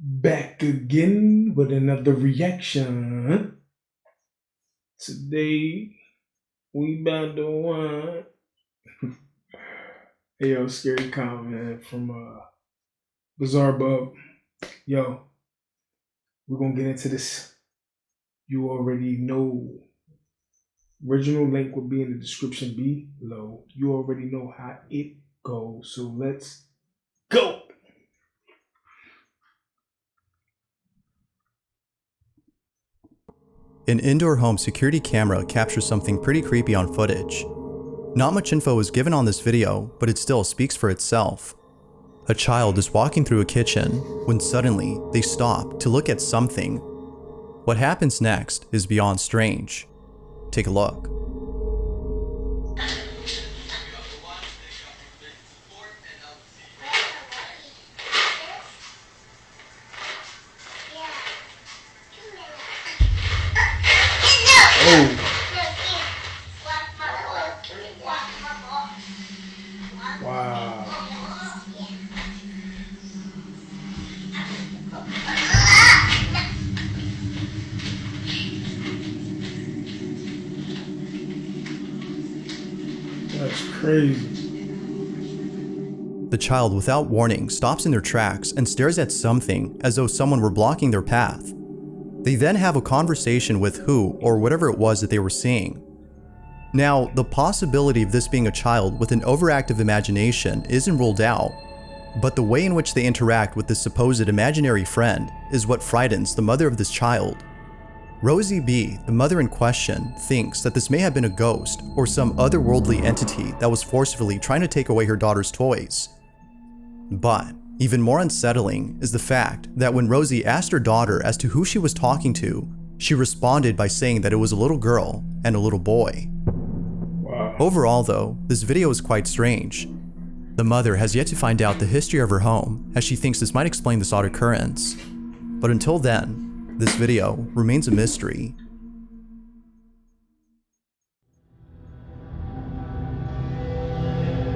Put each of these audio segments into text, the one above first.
Back again with another reaction. Today we about to watch. Hey yo, scary comment from Bizarre Bub. Yo, we're gonna get into this. You already know. Original link will be in the description below. You already know how it goes. So let's go. An indoor home security camera captures something pretty creepy on footage. Not much info is given on this video, but it still speaks for itself. A child is walking through a kitchen when suddenly they stop to look at something. What happens next is beyond strange. Take a look. Oh, wow. That's crazy. The child, without warning, stops in their tracks and stares at something as though someone were blocking their path. They then have a conversation with who or whatever it was that they were seeing. Now, the possibility of this being a child with an overactive imagination isn't ruled out, but the way in which they interact with this supposed imaginary friend is what frightens the mother of this child. Rosie B., the mother in question, thinks that this may have been a ghost or some otherworldly entity that was forcefully trying to take away her daughter's toys. But even more unsettling is the fact that when Rosie asked her daughter as to who she was talking to, she responded by saying that it was a little girl and a little boy. Wow. Overall though, this video is quite strange. The mother has yet to find out the history of her home, as she thinks this might explain this odd occurrence. But until then, this video remains a mystery.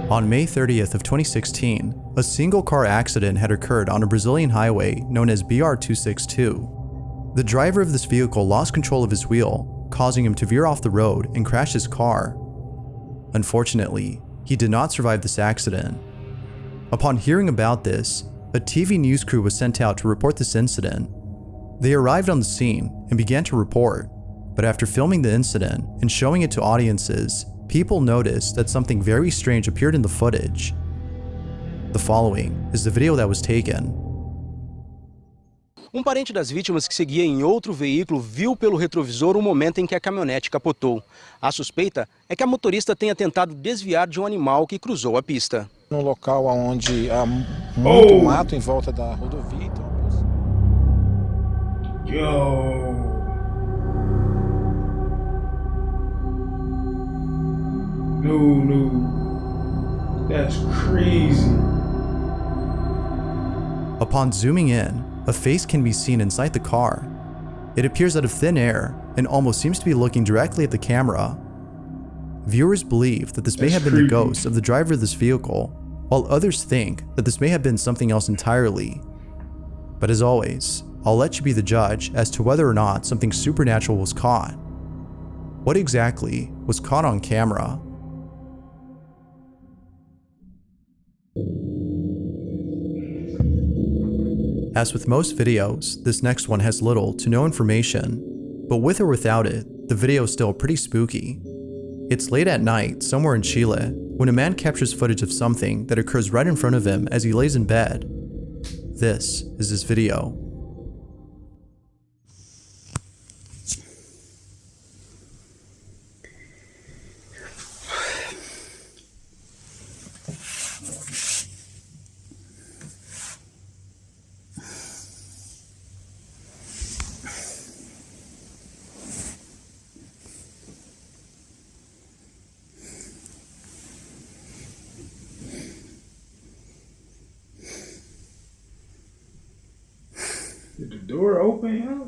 On May 30th of 2016, a single car accident had occurred on a Brazilian highway known as BR-262. The driver of this vehicle lost control of his wheel, causing him to veer off the road and crash his car. Unfortunately, he did not survive this accident. Upon hearing about this, a TV news crew was sent out to report this incident. They arrived on the scene and began to report, but after filming the incident and showing it to audiences, people noticed that something very strange appeared in the footage. The following is the video that was taken. Parente das vítimas que seguia em outro veículo viu pelo retrovisor o momento em que a caminhonete capotou. A suspeita é que a motorista tenha tentado desviar de um animal que cruzou a pista. No local onde há muito mato em volta da rodovia, então... Yo. No. That's crazy. Upon zooming in, a face can be seen inside the car. It appears out of thin air and almost seems to be looking directly at the camera. Viewers believe that this may have been the ghost of the driver of this vehicle, while others think that this may have been something else entirely. But as always, I'll let you be the judge as to whether or not something supernatural was caught. What exactly was caught on camera? As with most videos, this next one has little to no information, but with or without it, the video is still pretty spooky. It's late at night, somewhere in Chile, when a man captures footage of something that occurs right in front of him as he lays in bed. This is his video. Did the door open, huh?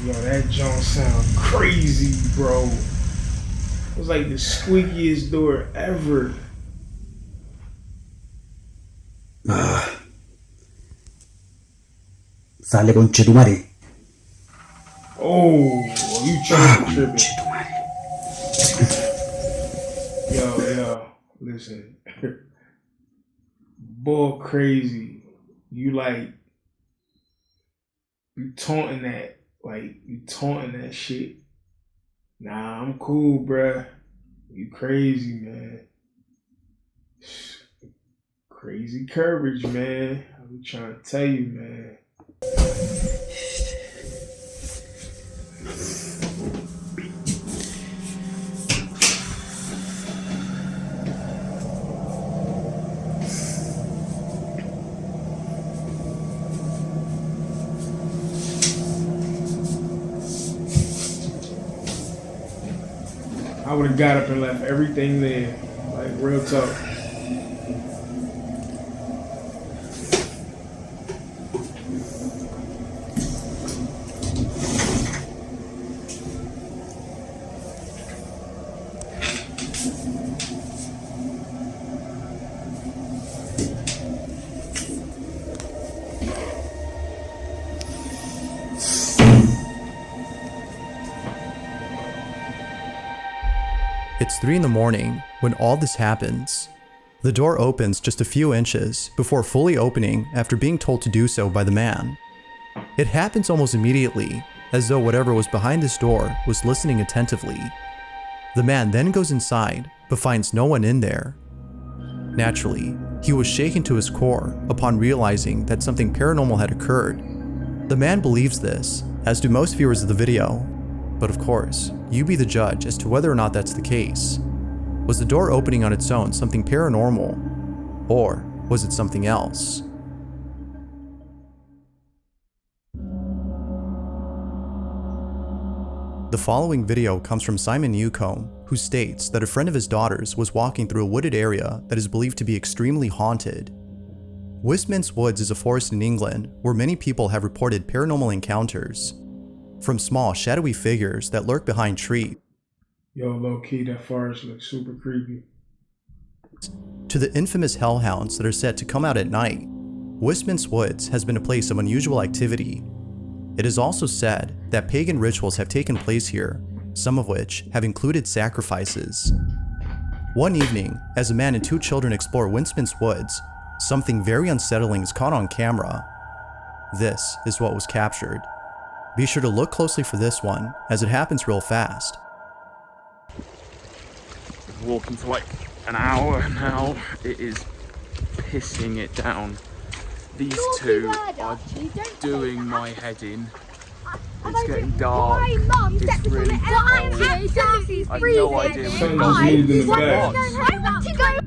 Yo, that joint sound crazy, bro. It was like the squeakiest door ever. Sale conchetumare. Oh, you tripping. Yo, listen. Bull crazy. You taunting that. Like, you taunting that shit. Nah, I'm cool, bruh. You crazy, man. Crazy courage, man. I'm trying to tell you, man. I would have got up and left everything there. Like, real talk. It's 3 in the morning when all this happens. The door opens just a few inches before fully opening after being told to do so by the man. It happens almost immediately, as though whatever was behind this door was listening attentively. The man then goes inside, but finds no one in there. Naturally, he was shaken to his core upon realizing that something paranormal had occurred. The man believes this, as do most viewers of the video. But of course, you be the judge as to whether or not that's the case. Was the door opening on its own something paranormal? Or was it something else? The following video comes from Simon Newcomb, who states that a friend of his daughter's was walking through a wooded area that is believed to be extremely haunted. Westminster Woods is a forest in England where many people have reported paranormal encounters. From small, shadowy figures that lurk behind trees, Yo, low-key, that forest looks super creepy. to the infamous hellhounds that are said to come out at night, Westminster Woods has been a place of unusual activity. It is also said that pagan rituals have taken place here, some of which have included sacrifices. One evening, as a man and 2 children explore Westminster Woods, something very unsettling is caught on camera. This is what was captured. Be sure to look closely for this one, as it happens real fast. Walking for like an hour now. It is pissing it down. These two are doing my head in. It's getting dark. It's really cold. I've no idea Something's moved in the back. what. I want to go.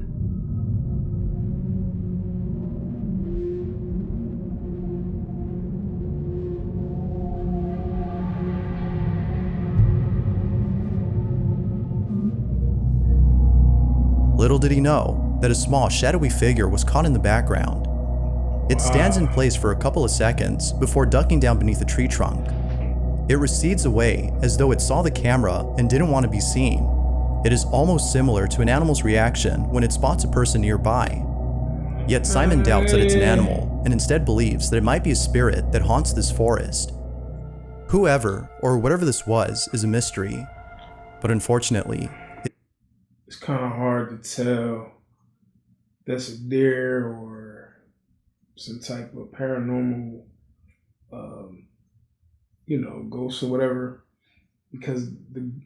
Little did he know that a small, shadowy figure was caught in the background. It stands in place for a couple of seconds before ducking down beneath a tree trunk. It recedes away as though it saw the camera and didn't want to be seen. It is almost similar to an animal's reaction when it spots a person nearby. Yet Simon doubts that it's an animal and instead believes that it might be a spirit that haunts this forest. Whoever or whatever this was is a mystery, but unfortunately, It's kind of hard to tell that's a deer or some type of paranormal, ghost or whatever, because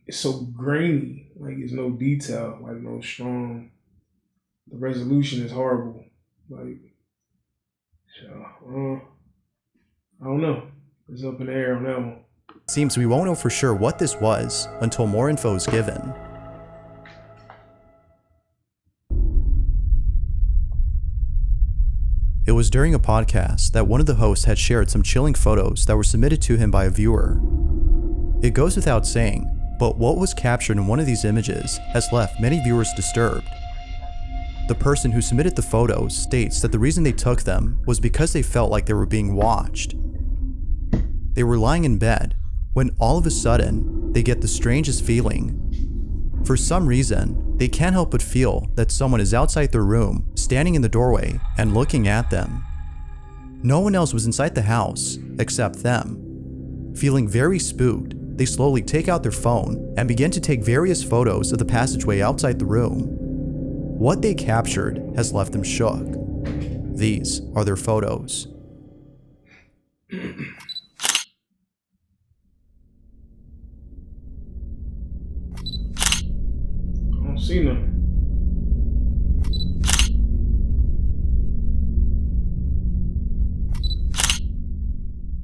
it's so grainy. Like, there's no detail, like no strong. The resolution is horrible. Like, so, I don't know. It's up in the air on that one. it seems we won't know for sure what this was until more info is given. It was during a podcast that one of the hosts had shared some chilling photos that were submitted to him by a viewer. It goes without saying, but what was captured in one of these images has left many viewers disturbed. The person who submitted the photos states that the reason they took them was because they felt like they were being watched. They were lying in bed, when all of a sudden, they get the strangest feeling. For some reason, they can't help but feel that someone is outside their room, standing in the doorway and looking at them. No one else was inside the house except them. Feeling very spooked, they slowly take out their phone and begin to take various photos of the passageway outside the room. What they captured has left them shook. These are their photos. I don't see none.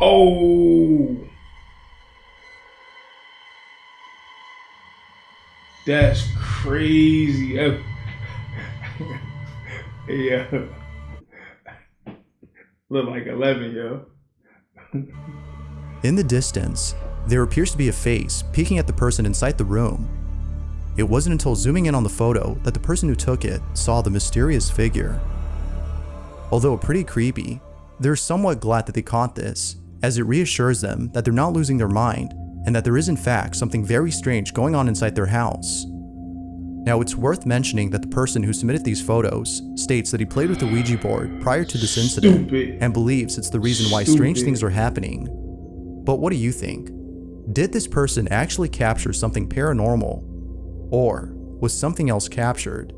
Oh, that's crazy. Yeah, look like 11, yo. In the distance, there appears to be a face peeking at the person inside the room. It wasn't until zooming in on the photo that the person who took it saw the mysterious figure. Although pretty creepy, they're somewhat glad that they caught this, as it reassures them that they're not losing their mind and that there is in fact something very strange going on inside their house. Now, it's worth mentioning that the person who submitted these photos states that he played with the Ouija board prior to this incident and believes it's the reason why strange things are happening. But what do you think? Did this person actually capture something paranormal? Or was something else captured?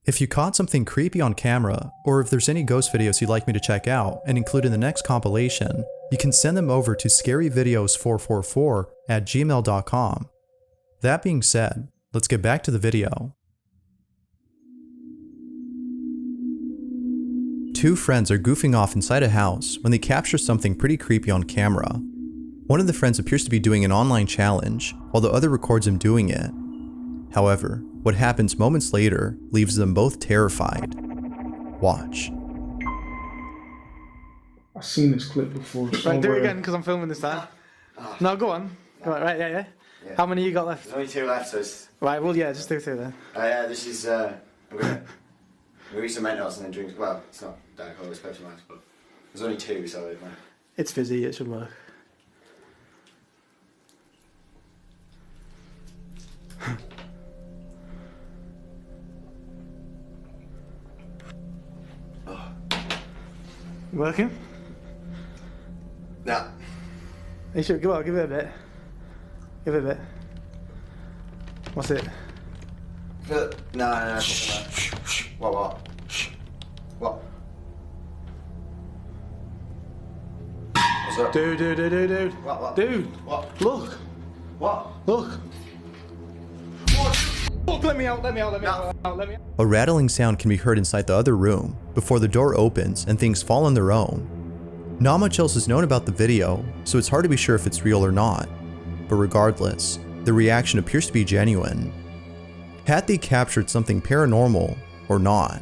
If you caught something creepy on camera, or if there's any ghost videos you'd like me to check out and include in the next compilation, you can send them over to scaryvideos444@gmail.com. That being said, let's get back to the video. Two friends are goofing off inside a house when they capture something pretty creepy on camera. One of the friends appears to be doing an online challenge, while the other records him doing it. However, what happens moments later leaves them both terrified. Watch. I've seen this clip before. Right, do it again because I'm filming this time. No, go on. Go on. Right, yeah. How many you got left? There's only 2 left, so it's... Right, well, yeah, just do 2 then. yeah, this is, I'm gonna read some Mentos and then drink, well, it's not Diet Cola, it's Pepsi Max, but there's only 2, so it might... It's fizzy, it should work. Working? No. You should, go on, give it a bit. Give it a bit. What's it? No. What? What? What's up? Dude. What? Dude, What? look. What? Look. Look, let me out. A rattling sound can be heard inside the other room before the door opens and things fall on their own. Not much else is known about the video, so it's hard to be sure if it's real or not. But regardless, the reaction appears to be genuine. Had they captured something paranormal or not?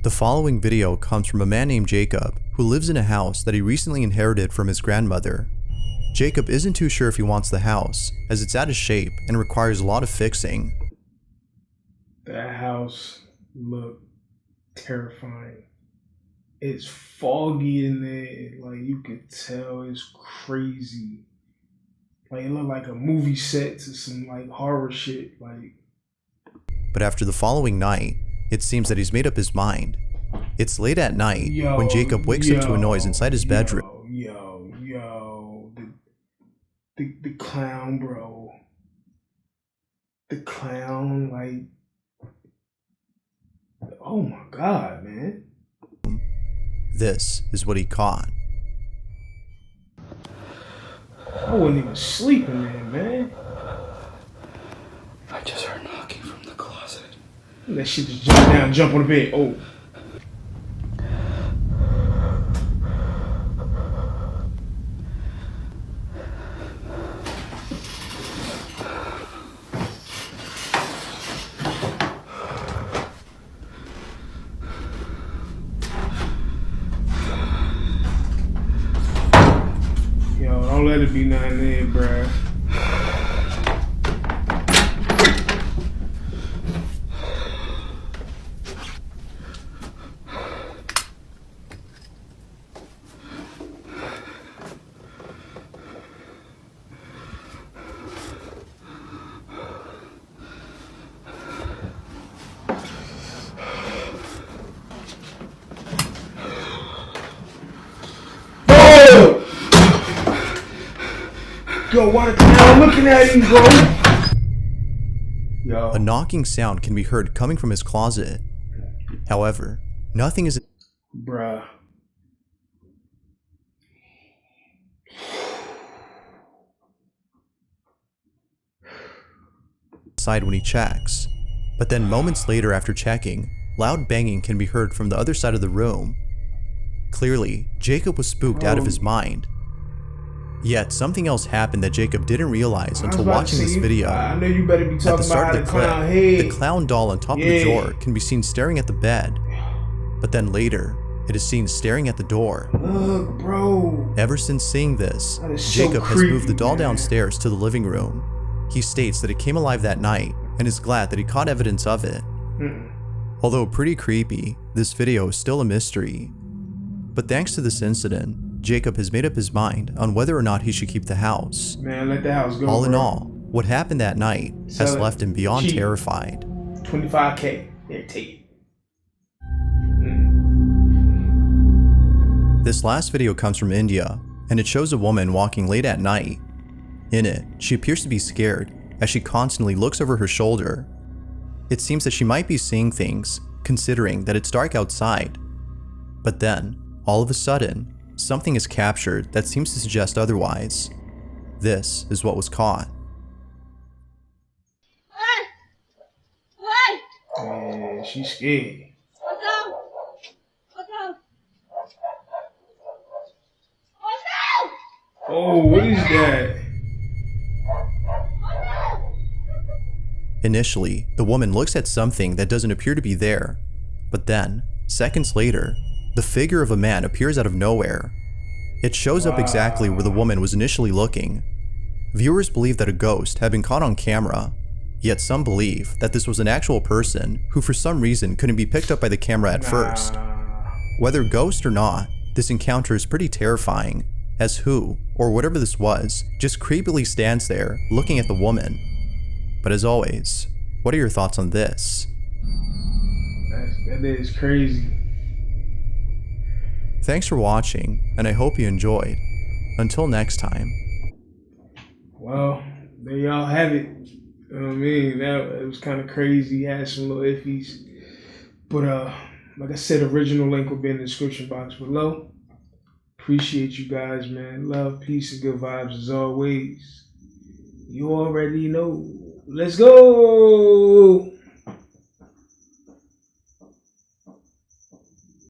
The following video comes from a man named Jacob who lives in a house that he recently inherited from his grandmother. Jacob isn't too sure if he wants the house, as it's out of shape and requires a lot of fixing. That house looked terrifying. It's foggy in there, like you could tell it's crazy. Like it looked like a movie set to some like horror shit. Like, but after the following night, it seems that he's made up his mind. It's late at night when Jacob wakes up to a noise inside his bedroom. The clown, bro. The clown, like, oh my God, man. This is what he caught. I wasn't even sleeping there, man. I just heard knocking from the closet. That shit just jump down, jump on the bed. Oh. Yo, don't let it be nothing there, bruh. Yo, why the clown looking at him, bro? Yo. A knocking sound can be heard coming from his closet. However, nothing is Bruh. inside when he checks. But then moments later after checking, loud banging can be heard from the other side of the room. Clearly, Jacob was spooked out of his mind. Yet something else happened that Jacob didn't realize until watching this video. I know you better be At talking the start about of the how the clown clip, head. the clown doll on top of the drawer can be seen staring at the bed. But then later, it is seen staring at the door. Ugh, bro. Ever since seeing this, That is so Jacob has creepy, moved the doll man. downstairs to the living room. He states that it came alive that night and is glad that he caught evidence of it. Although pretty creepy, this video is still a mystery. But thanks to this incident, Jacob has made up his mind on whether or not he should keep the house. Man, let the house go. All in bro. all, what happened that night Sell has it. left him beyond Cheap. terrified. $25K. There, take it. This last video comes from India, and it shows a woman walking late at night. In it, she appears to be scared as she constantly looks over her shoulder. It seems that she might be seeing things, considering that it's dark outside. But then, all of a sudden, something is captured that seems to suggest otherwise. This is what was caught. Man, she's scared. Oh, what is that? Initially, the woman looks at something that doesn't appear to be there. But then, seconds later, the figure of a man appears out of nowhere. It shows up exactly where the woman was initially looking. Viewers believe that a ghost had been caught on camera, yet some believe that this was an actual person who for some reason couldn't be picked up by the camera at first. Whether ghost or not, this encounter is pretty terrifying, as who, or whatever this was, just creepily stands there looking at the woman. But as always, what are your thoughts on this? That is crazy. Thanks for watching, and I hope you enjoyed. Until next time. Well, there y'all have it. You know what I mean? It was kind of crazy. Had some little iffies. But like I said, original link will be in the description box below. Appreciate you guys, man. Love, peace, and good vibes as always. You already know. Let's go!